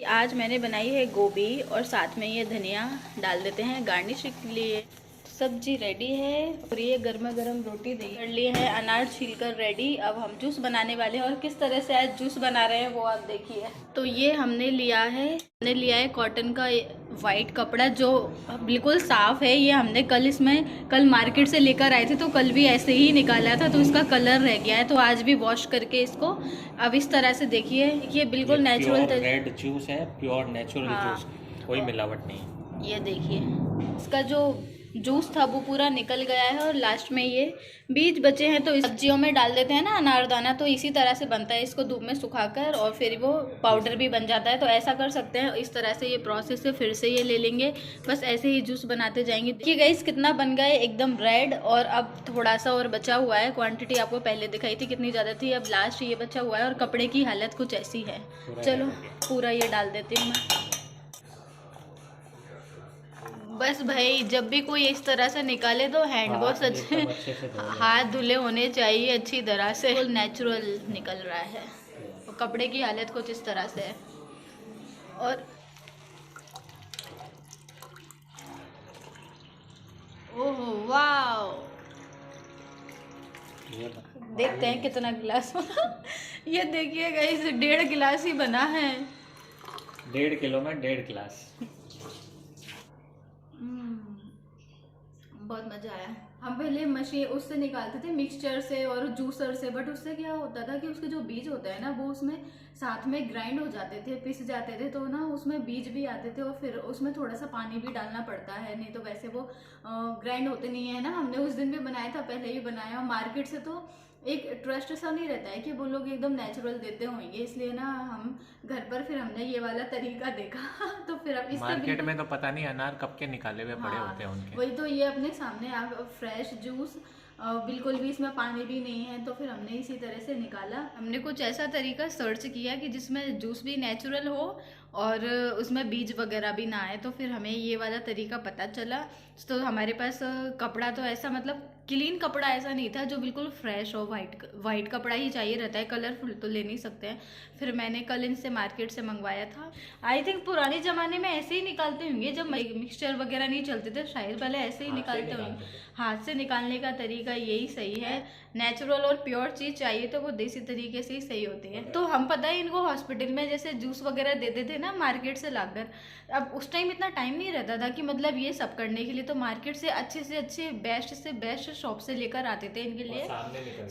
आज मैंने बनाई है गोभी और साथ में ये धनिया डाल देते हैं गार्निश के लिए। सब्जी रेडी है और ये गर्मा गर्म रोटी दे कर लिए है। अनार छीलकर रेडी। अब हम जूस बनाने वाले हैं और किस तरह से आज जूस बना रहे हैं वो आप देखिए। तो ये हमने लिया है कॉटन का वाइट कपड़ा जो बिल्कुल साफ़ है। ये हमने कल मार्केट से लेकर आए थे, तो कल भी ऐसे ही निकाला था, तो इसका कलर रह गया है, तो आज भी वॉश करके इसको अब इस तरह से देखिए ये बिल्कुल नेचुरल रेड जूस है, प्योर नेचुरल जूस, कोई मिलावट नहीं। ये देखिए इसका जो जूस था वो पूरा निकल गया है और लास्ट में ये बीज बचे हैं, तो सब्जियों में डाल देते हैं ना अनारदाना, तो इसी तरह से बनता है। इसको धूप में सुखाकर और फिर वो पाउडर भी बन जाता है, तो ऐसा कर सकते हैं। इस तरह से ये प्रोसेस है। फिर से ये ले लेंगे, बस ऐसे ही जूस बनाते जाएंगे। देखिए गाइस कितना बन गया है, एकदम रेड। और अब थोड़ा सा और बचा हुआ है। क्वांटिटी आपको पहले दिखाई थी कितनी ज़्यादा थी, अब लास्ट ये बचा हुआ है और कपड़े की हालत कुछ ऐसी है। चलो पूरा ये डाल देती हूँ मैं। बस भाई जब भी कोई इस तरह से निकाले तो हैंड वॉश अच्छे हाथ धुले होने चाहिए अच्छी तरह से। नेचुरल निकल रहा है और कपड़े की हालत कुछ इस तरह से है। और ओह वाह, देखते हैं कितना गिलास बना। ये देखिए गाइस 1.5 गिलास ही बना है। 1.5 किलो में 1.5 गिलास। बहुत मज़ा आया। हम पहले मशीन उससे निकालते थे मिक्सचर से और जूसर से, बट उससे क्या होता था कि उसके जो बीज होते हैं ना वो उसमें साथ में ग्राइंड हो जाते थे, पिस जाते थे, तो ना उसमें बीज भी आते थे और फिर उसमें थोड़ा सा पानी भी डालना पड़ता है, नहीं तो वैसे वो ग्राइंड होते नहीं है ना। हमने उस दिन भी बनाया था, पहले ही बनाया। मार्केट से तो एक ट्रस्ट सा नहीं रहता है कि वो लोग एकदम नेचुरल देते होंगे, इसलिए ना हम घर पर फिर हमने ये वाला तरीका देखा। तो फिर अब इसका मार्केट में तो पता नहीं अनार कब के निकाले हुए पड़े होते हैं उनके। वही तो, ये अपने सामने आप फ्रेश जूस, बिल्कुल भी इसमें पानी भी नहीं है, तो फिर हमने इसी तरह से निकाला। हमने कुछ ऐसा तरीका सर्च किया कि जिसमें जूस भी नेचुरल हो और उसमें बीज वगैरह भी ना आए, तो फिर हमें ये वाला तरीका पता चला। तो हमारे पास कपड़ा तो ऐसा मतलब क्लीन कपड़ा ऐसा नहीं था जो बिल्कुल फ्रेश हो। वाइट कपड़ा ही चाहिए रहता है, कलरफुल तो ले नहीं सकते हैं। फिर मैंने कल इनसे मार्केट से मंगवाया था। आई थिंक पुराने ज़माने में ऐसे ही निकालते होंगे, जब मिक्सचर वगैरह नहीं चलते थे शायद पहले ऐसे ही निकालते होंगे। हाथ से निकालने का तरीका यही सही है। नेचुरल और प्योर चीज़ चाहिए तो वो देसी तरीके से ही सही होती है। तो हम पता है इनको हॉस्पिटल में जैसे जूस वगैरह देते थे ना मार्केट से लाकर, अब उस टाइम इतना टाइम नहीं रहता था कि मतलब ये सब करने के लिए, तो मार्केट से अच्छे बेस्ट से बेस्ट शॉप से लेकर आते थे इनके लिए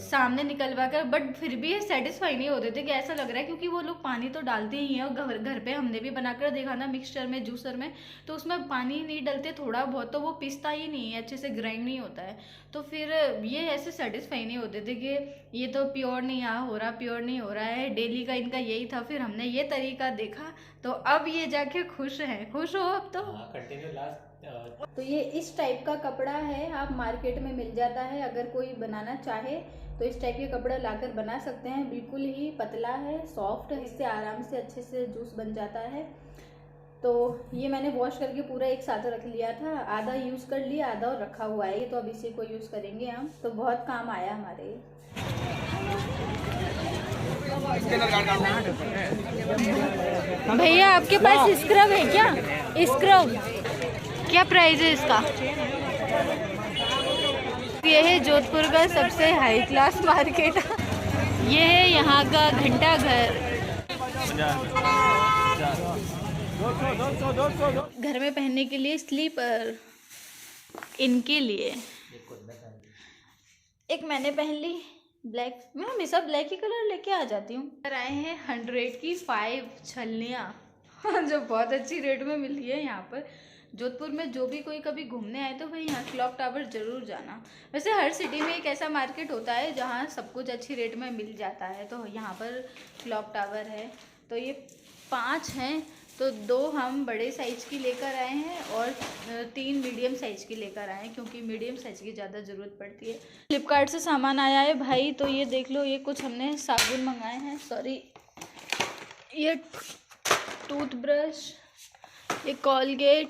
सामने निकलवा कर। बट फिर भी ये सेटिस्फाई नहीं होते थे कि ऐसा लग रहा है, क्योंकि वो लोग पानी तो डालते ही हैं। और घर पे हमने भी बनाकर देखा ना मिक्सचर में, जूसर में, तो उसमें पानी नहीं डालते थोड़ा बहुत, तो वो पिसता ही नहीं है, अच्छे से ग्राइंड नहीं होता है। तो फिर ये ऐसे सेटिस्फाई नहीं होते थे कि ये तो प्योर नहीं हो रहा, प्योर नहीं हो रहा है। डेली का इनका यही था। फिर हमने ये तरीका देखा तो अब ये जाके खुश हैं। खुश हो अब तो? तो ये इस टाइप का कपड़ा है, आप मार्केट में मिल जाता है। अगर कोई बनाना चाहे तो इस टाइप के कपड़ा लाकर बना सकते हैं। बिल्कुल ही पतला है, सॉफ्ट है, इससे आराम से अच्छे से जूस बन जाता है। तो ये मैंने वॉश करके पूरा एक साथ रख लिया था, आधा यूज़ कर लिया, आधा और रखा हुआ है, तो अब इसी को यूज़ करेंगे हम। तो बहुत काम आया हमारे। भैया आपके पास स्क्रब है क्या? स्क्रब क्या प्राइस है इसका? ये है जोधपुर का सबसे हाई क्लास मार्केट। ये है यहाँ का घंटा घर। घर में पहनने के लिए स्लीपर, इनके लिए एक मैंने पहन ली ब्लैक। मैं हमेशा ब्लैक ही कलर लेके आ जाती हूँ। आए हैं 100 की 5 छलनियाँ जो बहुत अच्छी रेट में मिली है यहाँ पर जोधपुर में। जो भी कोई कभी घूमने आए तो भाई यहाँ क्लॉक टावर ज़रूर जाना। वैसे हर सिटी में एक ऐसा मार्केट होता है जहाँ सब कुछ अच्छी रेट में मिल जाता है, तो यहाँ पर क्लॉक टावर है। तो ये 5 हैं, तो 2 हम बड़े साइज़ की लेकर आए हैं और 3 मीडियम साइज़ की लेकर आए हैं, क्योंकि मीडियम साइज़ की ज़्यादा ज़रूरत पड़ती है। फ्लिपकार्ट से सामान आया है भाई, तो ये देख लो, ये कुछ हमने साबुन मंगाए हैं, सॉरी, ये टूथब्रश, ये कॉलगेट,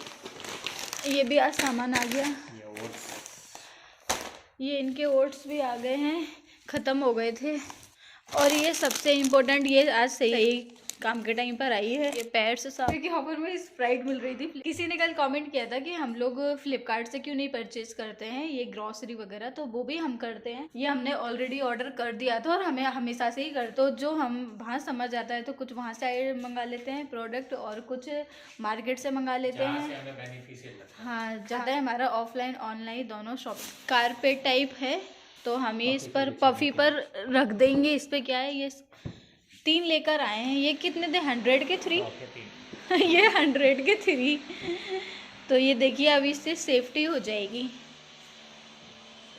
ये भी आज सामान आ गया। ये इनके ओट्स भी आ गए हैं, ख़त्म हो गए थे। और ये सबसे इम्पोर्टेंट, ये आज सही काम के टाइम पर आई है। ये पैर से साफ, क्योंकि यहाँ पर में स्प्राइट मिल रही थी। किसी ने कल कमेंट किया था कि हम लोग फ्लिपकार्ट से क्यों नहीं परचेज करते हैं ये ग्रोसरी वगैरह, तो वो भी हम करते हैं। ये हमने ऑलरेडी ऑर्डर कर दिया था और हमें हमेशा से ही कर, तो जो हम वहाँ समझ आता है तो कुछ वहाँ से मंगा लेते हैं प्रोडक्ट और कुछ मार्केट से मंगा लेते हैं। हाँ, ज़्यादा है हमारा ऑफलाइन ऑनलाइन दोनों शॉपिंग। कारपेट टाइप है तो हम ये इस पर पफी पर रख देंगे। इस पर क्या है, ये 3 लेकर आए हैं। ये कितने थे? 100 के 3 ये 100 के 3। तो ये देखिए अब इससे सेफ्टी हो जाएगी।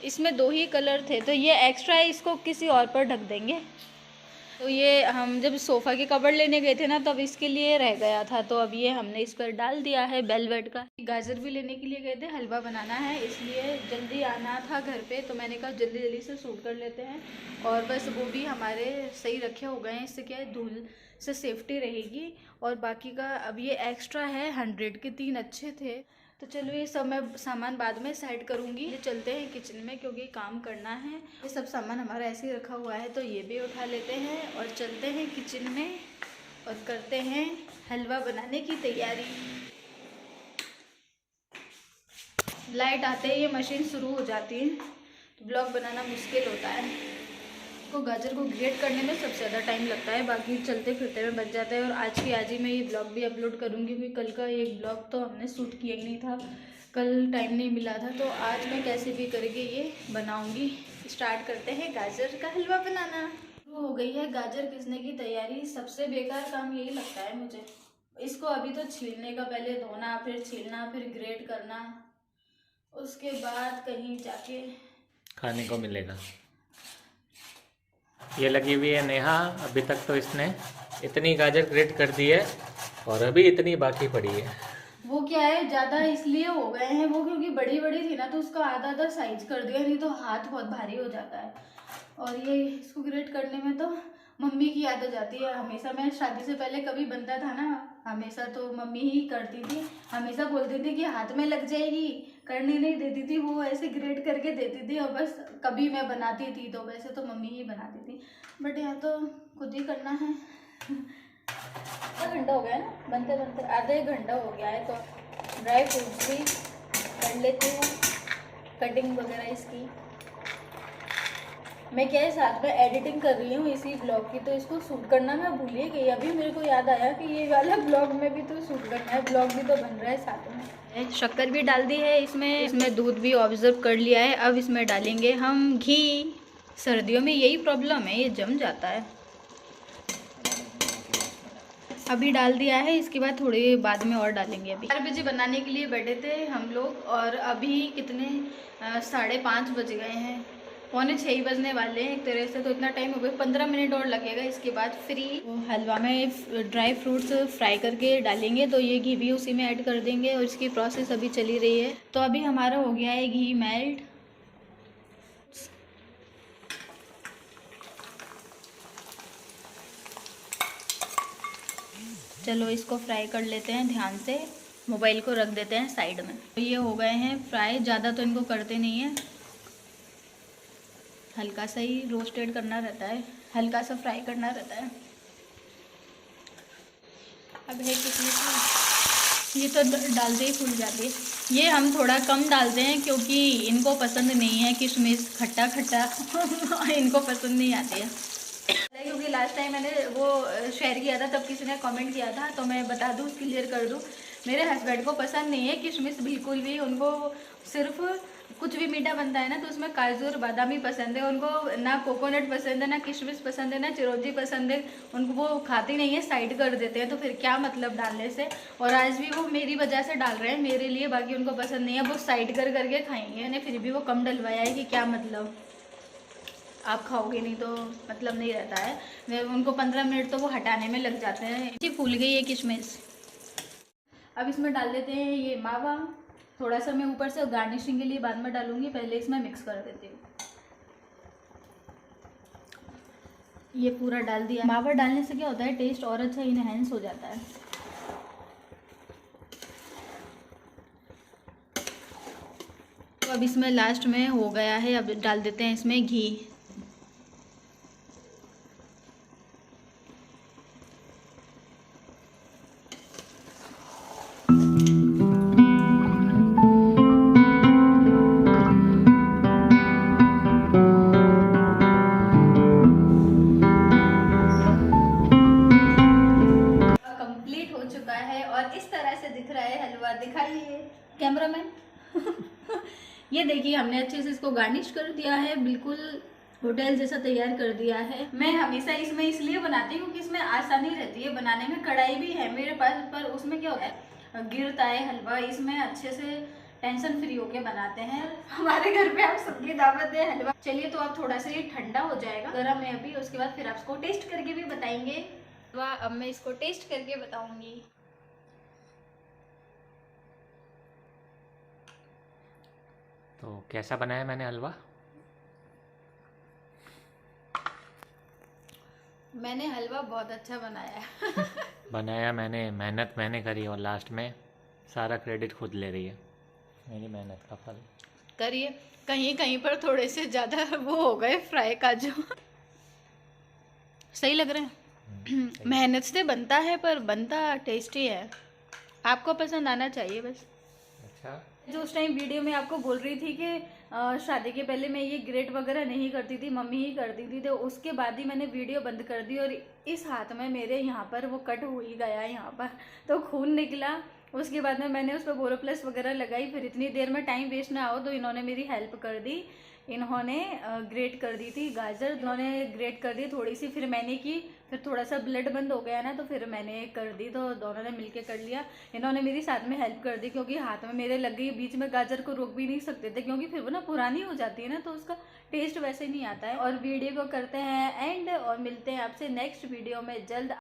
इसमें 2 ही कलर थे तो ये एक्स्ट्रा है, इसको किसी और पर ढक देंगे। तो ये हम जब सोफ़ा के कवर लेने गए थे ना तब इसके लिए रह गया था, तो अब ये हमने इस पर डाल दिया है वेलवेट का। गाजर भी लेने के लिए गए थे, हलवा बनाना है इसलिए जल्दी आना था घर पे, तो मैंने कहा जल्दी जल्दी से शूट कर लेते हैं। और बस वो भी हमारे सही रखे हो गए हैं, इससे क्या है धूल से सेफ्टी रहेगी। और बाकी का अब ये एक्स्ट्रा है, 100 के 3 अच्छे थे। तो चलो ये सब मैं सामान बाद में सेट करूँगी। ये चलते हैं किचन में क्योंकि काम करना है। ये सब सामान हमारा ऐसे ही रखा हुआ है तो ये भी उठा लेते हैं और चलते हैं किचन में और करते हैं हलवा बनाने की तैयारी। लाइट आते ही ये मशीन शुरू हो जाती है तो ब्लॉग बनाना मुश्किल होता है। को गाजर को ग्रेट करने में सबसे ज़्यादा टाइम लगता है, बाकी चलते फिरते में बच जाता है। और आज की आज ही मैं ये ब्लॉग भी अपलोड करूँगी क्योंकि कल का एक ब्लॉग तो हमने शूट किया ही नहीं था, कल टाइम नहीं मिला था। तो आज मैं कैसे भी करके ये बनाऊँगी। स्टार्ट करते हैं गाजर का हलवा बनाना। शुरू हो गई है गाजर पीसने की तैयारी। सबसे बेकार काम यही लगता है मुझे। इसको अभी तो छीलने का, पहले धोना फिर छीलना फिर ग्रेट करना, उसके बाद कहीं जाके खाने को मिलेगा। ये लगी हुई है नेहा, अभी तक तो इसने इतनी गाजर ग्रेट कर दी है और अभी इतनी बाकी पड़ी है। वो क्या है ज़्यादा इसलिए हो गए हैं वो, क्योंकि बड़ी बड़ी थी ना तो उसका आधा आधा साइज कर दिया, नहीं तो हाथ बहुत भारी हो जाता है। और ये इसको ग्रेट करने में तो मम्मी की याद आ जाती है हमेशा। मैं शादी से पहले कभी बनता था ना हमेशा तो मम्मी ही करती थी, हमेशा बोलती थी कि हाथ में लग जाएगी, करने नहीं देती थी, वो ऐसे ग्रेट करके देती थी। और बस कभी मैं बनाती थी तो वैसे तो मम्मी ही बनाती थी, बट यहाँ तो खुद ही करना है। आधा घंटा हो गया है ना बनते बनते, आधा 1 घंटा हो गया है। तो ड्राई फ्रूट्स भी कर लेती हूँ, कटिंग वगैरह इसकी। मैं क्या है साथ में एडिटिंग कर रही हूँ इसी ब्लॉग की, तो इसको शूट करना मैं भूल ही गई। अभी मेरे को याद आया कि ये वाला ब्लॉग में भी तो शूट करना है, ब्लॉग भी तो बन रहा है साथ में। शक्कर भी डाल दी है इसमें दूध भी ऑब्जर्व कर लिया है। अब इसमें डालेंगे हम घी। सर्दियों में यही प्रॉब्लम है, ये जम जाता है। अभी डाल दिया है, इसके बाद थोड़ी बाद में और डालेंगे। अभी 4 बजे बनाने के लिए बैठे थे हम लोग और अभी कितने 5:30 बज गए हैं, 5:45 बजने वाले हैं एक तरह से। तो इतना टाइम हो गया, 15 मिनट और लगेगा। इसके बाद फ्री हलवा में ड्राई फ्रूट्स फ्राई करके डालेंगे, तो ये घी भी उसी में ऐड कर देंगे और इसकी प्रोसेस अभी चली रही है। तो अभी हमारा हो गया है घी मेल्ट। चलो इसको फ्राई कर लेते हैं ध्यान से, मोबाइल को रख देते हैं साइड में। तो ये हो गए हैं फ्राई, ज़्यादा तो इनको करते नहीं है, हल्का सा ही रोस्टेड करना रहता है, हल्का सा फ्राई करना रहता है। अब है किसमिस, ये तो डालते ही फूल जाती है। ये हम थोड़ा कम डालते हैं क्योंकि इनको पसंद नहीं है किशमिश, खट्टा खट्टा इनको पसंद नहीं आती है। क्योंकि लास्ट टाइम मैंने वो शेयर किया था तब किसी ने कमेंट किया था, तो मैं बता दूँ, क्लियर कर दूँ, मेरे हस्बैंड को पसंद नहीं है किशमिश बिल्कुल भी। उनको सिर्फ कुछ भी मीठा बनता है ना तो उसमें काजू और बादाम ही पसंद है। उनको ना कोकोनट पसंद है, ना किशमिश पसंद है, ना चिरौंजी पसंद है। उनको वो खाते नहीं है, साइड कर देते हैं, तो फिर क्या मतलब डालने से। और आज भी वो मेरी वजह से डाल रहे हैं मेरे लिए, बाकी उनको पसंद नहीं है, वो साइड कर करके खाएंगे। मैंने फिर भी वो कम डलवाया है कि क्या मतलब, आप खाओगे नहीं तो मतलब नहीं रहता है। उनको 15 मिनट तो वो हटाने में लग जाते हैं। ये फूल गई है किशमिश। अब इसमें डाल देते हैं ये मावा, थोड़ा सा मैं ऊपर से गार्निशिंग के लिए बाद में डालूंगी, पहले इसमें मिक्स कर देती हूँ। ये पूरा डाल दिया। मावा डालने से क्या होता है, टेस्ट और अच्छा इनहेंस हो जाता है। तो अब इसमें लास्ट में हो गया है, अब डाल देते हैं इसमें घी। है और इस तरह से दिख रहा है हलवा। दिखाइए कैमरामैन। ये देखिए हमने अच्छे से इसको गार्निश कर दिया है, बिल्कुल होटल जैसा तैयार कर दिया है। मैं हमेशा इसमें इसलिए बनाती हूँ क्योंकि इसमें आसानी रहती है बनाने में। कढ़ाई भी है मेरे पास, पर उसमें क्या होता है गिरता है हलवा। इसमें अच्छे से टेंशन फ्री होके बनाते हैं। हमारे घर पे आप सबकी दावत है हलवा। चलिए तो अब थोड़ा सा ये ठंडा हो जाएगा, गर्म है अभी, उसके बाद फिर आपको टेस्ट करके भी बताएंगे। वाह, अब मैं इसको टेस्ट करके बताऊंगी। तो कैसा बनाया मैंने हलवा? मैंने हलवा बहुत अच्छा बनाया है। बनाया मैंने, मेहनत मैंने करी और लास्ट में सारा क्रेडिट खुद ले रही है। मेरी मेहनत का फल। करिए, कहीं कहीं पर थोड़े से ज़्यादा वो हो गए फ्राई काजू। सही लग रहे हैं। मेहनत से बनता है पर बनता टेस्टी है। आपको पसंद आना चाहिए बस। अच्छा, जो उस टाइम वीडियो में आपको बोल रही थी कि शादी के पहले मैं ये ग्रेट वगैरह नहीं करती थी, मम्मी ही करती थी, तो उसके बाद ही मैंने वीडियो बंद कर दी। और इस हाथ में मेरे यहाँ पर वो कट हो ही गया, यहाँ पर तो खून निकला। उसके बाद में मैंने उस पर बोरोप्लस वगैरह लगाई। फिर इतनी देर में टाइम वेस्ट ना हो तो इन्होंने मेरी हेल्प कर दी। इन्होंने ग्रेट कर दी थी गाजर, इन्होंने ग्रेट कर दी थोड़ी सी, फिर मैंने की। फिर थोड़ा सा ब्लड बंद हो गया ना तो फिर मैंने कर दी, तो दोनों ने मिलके कर लिया। इन्होंने मेरी साथ में हेल्प कर दी क्योंकि हाथ में मेरे लग गई। बीच में गाजर को रोक भी नहीं सकते थे क्योंकि फिर वो ना पुरानी हो जाती है ना, तो उसका टेस्ट वैसे नहीं आता है। और वीडियो को करते हैं एंड और मिलते हैं आपसे नेक्स्ट वीडियो में जल्द।